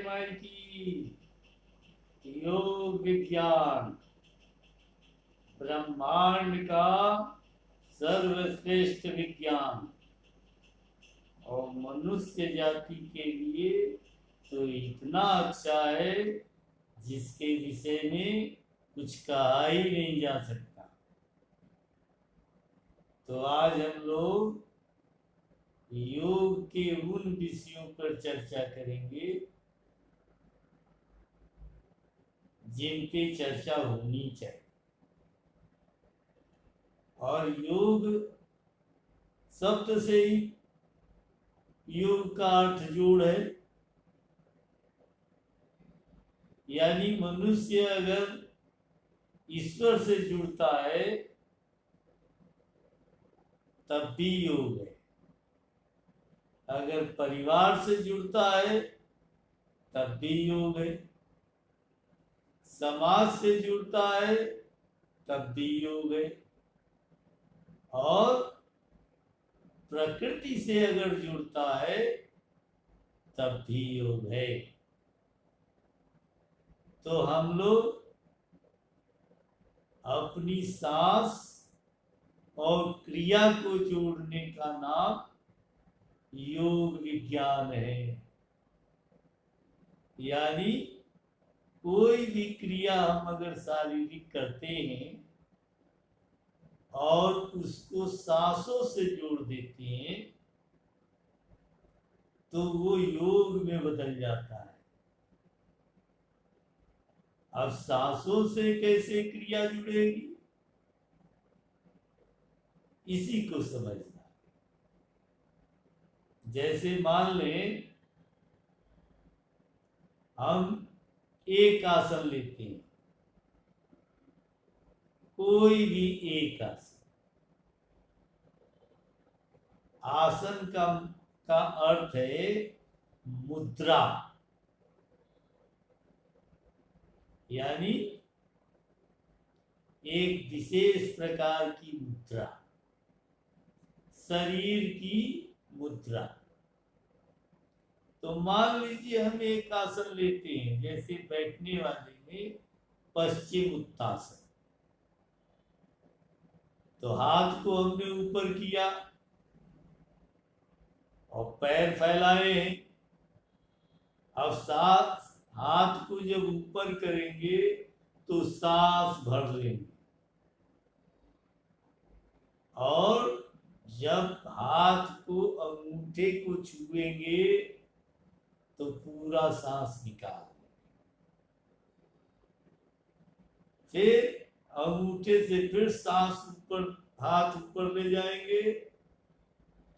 माई की। योग विज्ञान ब्रह्मांड का सर्वश्रेष्ठ विज्ञान और मनुष्य जाति के लिए तो इतना अच्छा है जिसके विषय में कुछ कहा ही नहीं जा सकता। तो आज हम लोग योग के उन विषयों पर चर्चा करेंगे जिन पे चर्चा होनी चाहिए। और योग शब्द से ही योग का अर्थ जोड़ है, यानी मनुष्य अगर ईश्वर से जुड़ता है तब भी योग है, अगर परिवार से जुड़ता है तब भी योग है, समाज से जुड़ता है तब भी योग है, और प्रकृति से अगर जुड़ता है तब भी योग है। तो हम लोग अपनी सांस और क्रिया को जोड़ने का नाम योग विज्ञान है। यानी कोई भी क्रिया हम अगर शारीरिक करते हैं और उसको सांसों से जोड़ देते हैं तो वो योग में बदल जाता है। अब सांसों से कैसे क्रिया जुड़ेगी, इसी को समझना। जैसे मान लें हम एक आसन लेते हैं, कोई भी एक आसन। आसन का अर्थ है मुद्रा, यानी एक विशेष प्रकार की मुद्रा, शरीर की मुद्रा। तो मान लीजिए हम एक आसन लेते हैं, जैसे बैठने वाले में पश्चिमोत्तासन। तो हाथ को हमने ऊपर किया और पैर फैलाए हैं। अब सांस, हाथ को जब ऊपर करेंगे तो सांस भर लेंगे, और जब हाथ को अंगूठे को छुएंगे तो पूरा सांस निकाल देंगे। फिर अंगूठे से फिर सांस ऊपर, हाथ ऊपर ले जाएंगे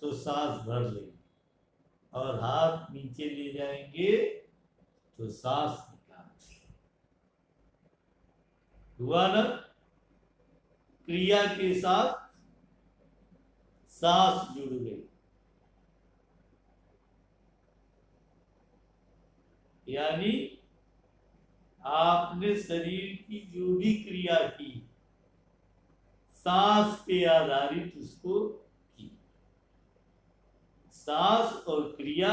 तो सांस भर लेंगे, और हाथ नीचे ले जाएंगे तो सांस निकाल देंगे। हुआ ना? क्रिया के साथ सांस जुड़ गई। यानी आपने शरीर की जो भी क्रिया की सांस पे आधारित उसको की। सांस और क्रिया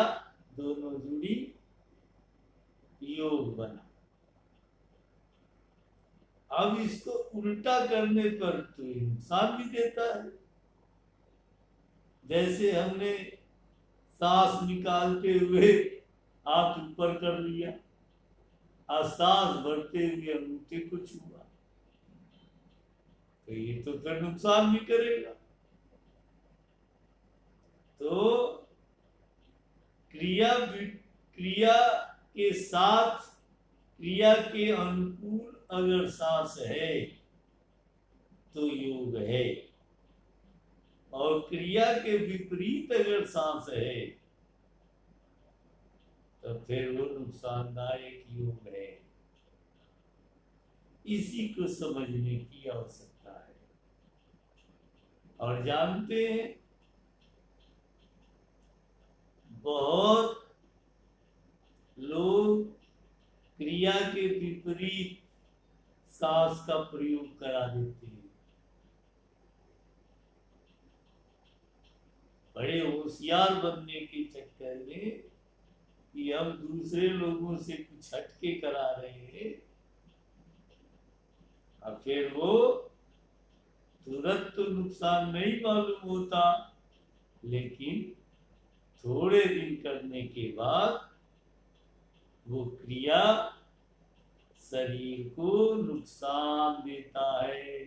दोनों जुड़ी, योग बना। अब इसको उल्टा करने पर तो नुकसान भी देता है। जैसे हमने सांस निकालते हुए हाथ ऊपर कर लिया और सांस भरते हुए अंगूठे को छुआ, तो ये तो फिर नुकसान भी करेगा। तो क्रिया के साथ, क्रिया के अनुकूल अगर सांस है तो योग है, और क्रिया के विपरीत अगर सांस है तो फिर वो नुकसानदायक योग है। इसी को समझने की आवश्यकता है। और जानते हैं, बहुत लोग क्रिया के विपरीत सांस का प्रयोग करा देते हैं। बड़े होशियार बनने के चक्कर में कि हम दूसरे लोगों से कुछ हटके करा रहे हैं, और फिर वो तुरंत तो नुकसान नहीं मालूम होता, लेकिन थोड़े दिन करने के बाद वो क्रिया शरीर को नुकसान देता है।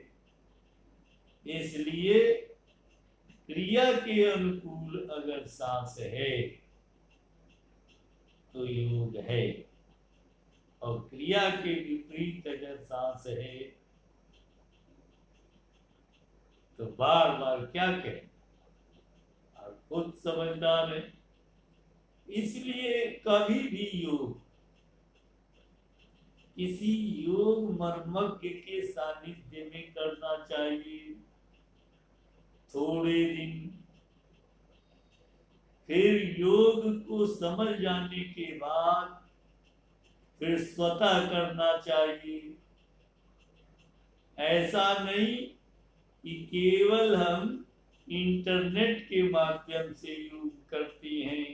इसलिए क्रिया के अनुकूल अगर सांस है तो योग है, और क्रिया के विपरीत अगर सांस है तो बार बार क्या करें, आप खुद समझदार है। इसलिए कभी भी योग किसी योग मर्मज्ञ के सानिध्य में करना चाहिए, थोड़े दिन। फिर योग को समझ जाने के बाद फिर स्वतः करना चाहिए। ऐसा नहीं कि केवल हम इंटरनेट के माध्यम से योग करते हैं,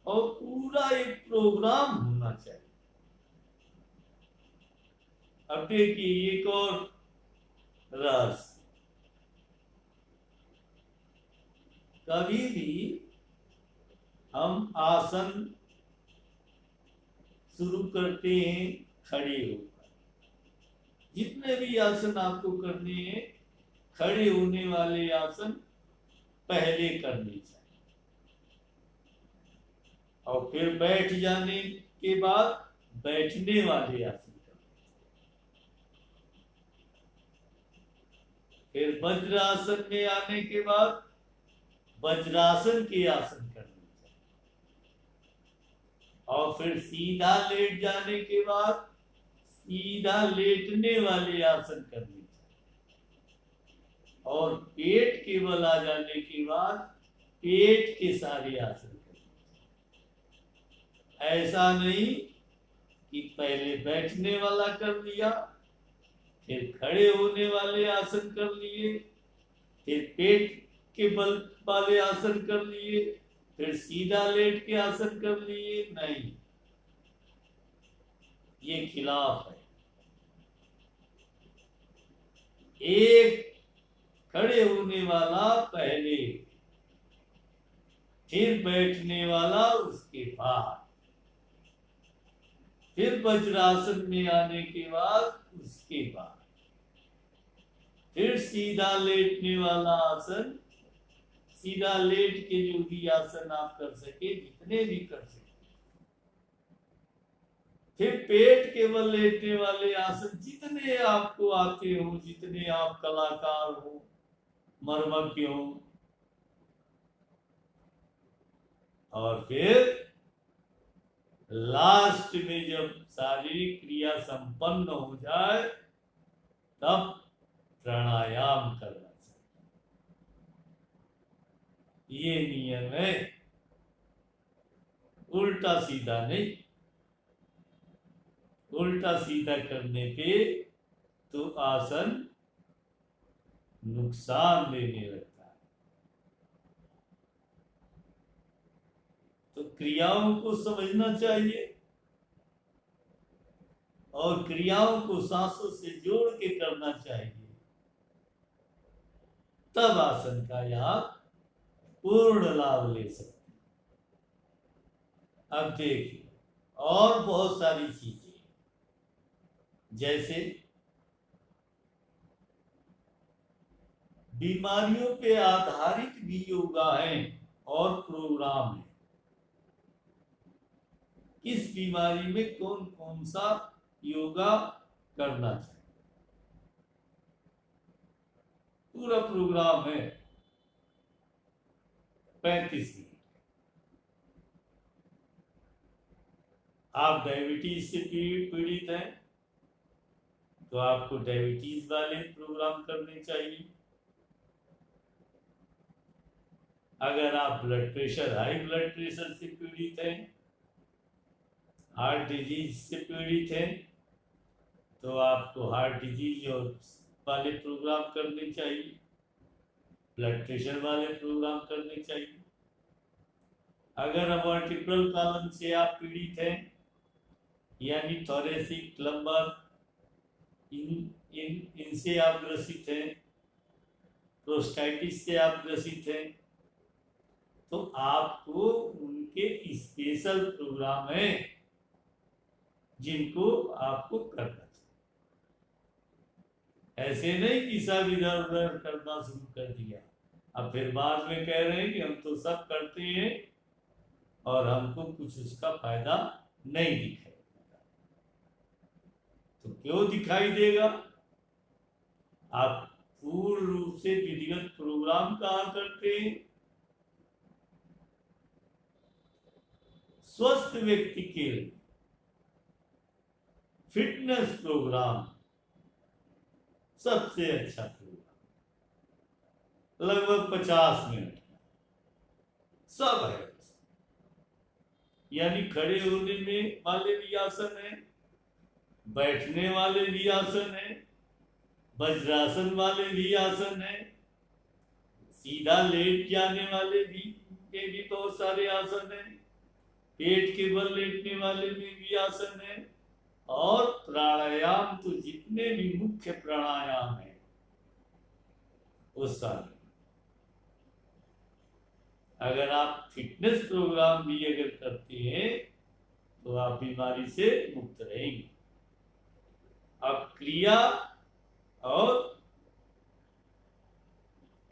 और पूरा एक प्रोग्राम होना चाहिए। अब देखिए एक और रहस्य, कभी भी हम आसन शुरू करते हैं खड़े होकर। जितने भी आसन आपको करने हैं, खड़े होने वाले आसन पहले करने चाहिए, और फिर बैठ जाने के बाद बैठने वाले आसन करने चाहिए। फिर वज्रासन में आने के बाद वज्रासन के आसन करने चाहिए, और फिर सीधा लेट जाने के बाद सीधा लेटने वाले आसन करने चाहिए, और पेट के बल आ जाने के बाद पेट के सारे आसन करने चाहिए। ऐसा नहीं कि पहले बैठने वाला कर लिया, फिर खड़े होने वाले आसन कर लिए, फिर पेट के बल वाले आसन कर लिए, फिर सीधा लेट के आसन कर लिए। नहीं, ये खिलाफ है। एक खड़े होने वाला पहले, फिर बैठने वाला उसके बाद, फिर वज्रासन में आने के बाद उसके बाद, फिर सीधा लेटने वाला आसन, सीधा लेट के जो भी आसन आप कर सके, जितने भी कर सके, फिर पेट के बल लेटने वाले आसन जितने आपको आते हो, जितने आप कलाकार हो, मर्मज्ञ हो, और फिर लास्ट में जब शारीरिक क्रिया संपन्न हो जाए तब प्राणायाम करना चाहिए। ये नियम है, उल्टा सीधा नहीं। उल्टा सीधा करने पे तो आसन नुकसान देने लगता है। तो क्रियाओं को समझना चाहिए, और क्रियाओं को सांसों से जोड़ के करना चाहिए, तब आसन का आप पूर्ण लाभ ले सकते। अब देखिए और बहुत सारी चीजें, जैसे बीमारियों पे आधारित भी योगा है और प्रोग्राम है। इस बीमारी में कौन कौन सा योगा करना चाहिए, पूरा प्रोग्राम है 35 मिनट। आप डायबिटीज से पीड़ित हैं तो आपको डायबिटीज वाले प्रोग्राम करने चाहिए। अगर आप हाई ब्लड प्रेशर से पीड़ित हैं, हार्ट डिजीज से पीड़ित हैं, तो आपको हार्ट डिजीज और वाले प्रोग्राम करने चाहिए, ब्लड प्रेशर वाले प्रोग्राम करने चाहिए। अगर वर्टिब्रल कॉलम से आप पीड़ित हैं, यानी थोरेसिक, लंबर, इनसे आप ग्रसित हैं, प्रोस्टाइटिस से आप ग्रसित हैं, तो आपको उनके स्पेशल प्रोग्राम है जिनको आपको करना चाहिए। ऐसे नहीं कि सब इधर उधर करना शुरू कर दिया, अब फिर बाद में कह रहे हैं कि हम तो सब करते हैं और हमको कुछ उसका फायदा नहीं दिखाई देता। तो क्यों दिखाई देगा? आप पूर्ण रूप से विधिगत प्रोग्राम कहाँ करते हैं? स्वस्थ व्यक्ति के फिटनेस प्रोग्राम सबसे अच्छा प्रोग्राम, लगभग 50 मिनट सब है। यानी खड़े होने में वाले भी आसन है, बैठने वाले भी आसन है, वज्रासन वाले भी आसन है, सीधा लेट जाने वाले भी के भी बहुत सारे आसन है, पेट के बल लेटने वाले में भी आसन है, और प्राणायाम तो जितने भी मुख्य प्राणायाम है वो सारे। अगर आप फिटनेस प्रोग्राम भी अगर करते हैं तो आप बीमारी से मुक्त रहेंगे। अब क्रिया और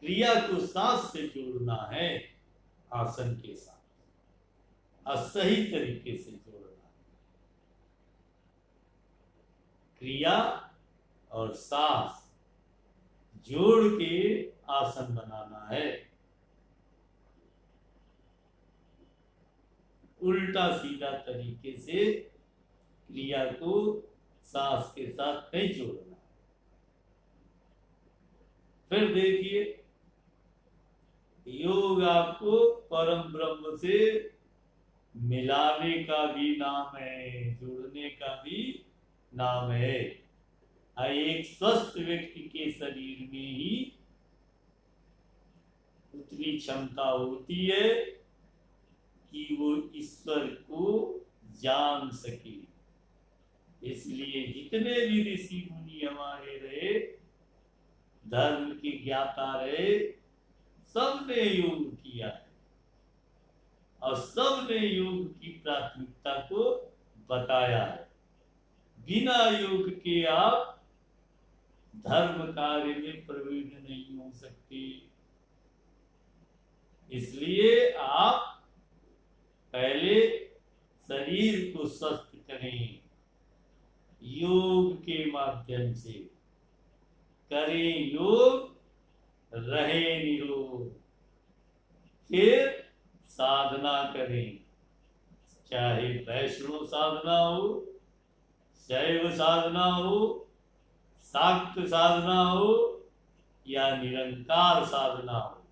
क्रिया को सांस से जोड़ना है, आसन के साथ और सही तरीके से जोड़ना है। क्रिया और सांस जोड़ के आसन बनाना है, उल्टा सीधा तरीके से क्रिया को सांस के साथ नहीं जोड़ना। फिर देखिए, योग आपको परम ब्रह्म से मिलाने का भी नाम है, जोड़ने का भी नाम है। एक स्वस्थ व्यक्ति के शरीर में ही उतनी क्षमता होती है कि वो ईश्वर को जान सके। इसलिए जितने भी ऋषि मुनि हमारे रहे, धर्म के ज्ञाता रहे, सबने योग किया है और सबने योग की प्राथमिकता को बताया है। बिना योग के आप धर्म कार्य में प्रवीण नहीं हो सकते। इसलिए आप पहले शरीर को स्वस्थ करें, योग के माध्यम से करें योग, रहे निरोग, फिर साधना करें, चाहे वैष्णव साधना हो, शैव साधना हो, शाक्त साधना हो या निरंकार साधना हो।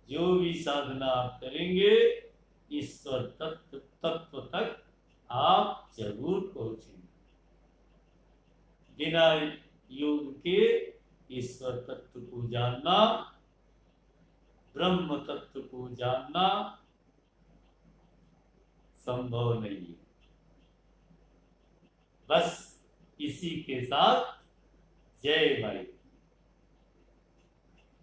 जो भी साधना आप करेंगे, ईश्वर तत्व तक आप जरूर पहुंचेंगे। बिना योग के ईश्वर तत्व को जानना, ब्रह्म तत्व को जानना संभव नहीं है। बस इसी के साथ जय भाई।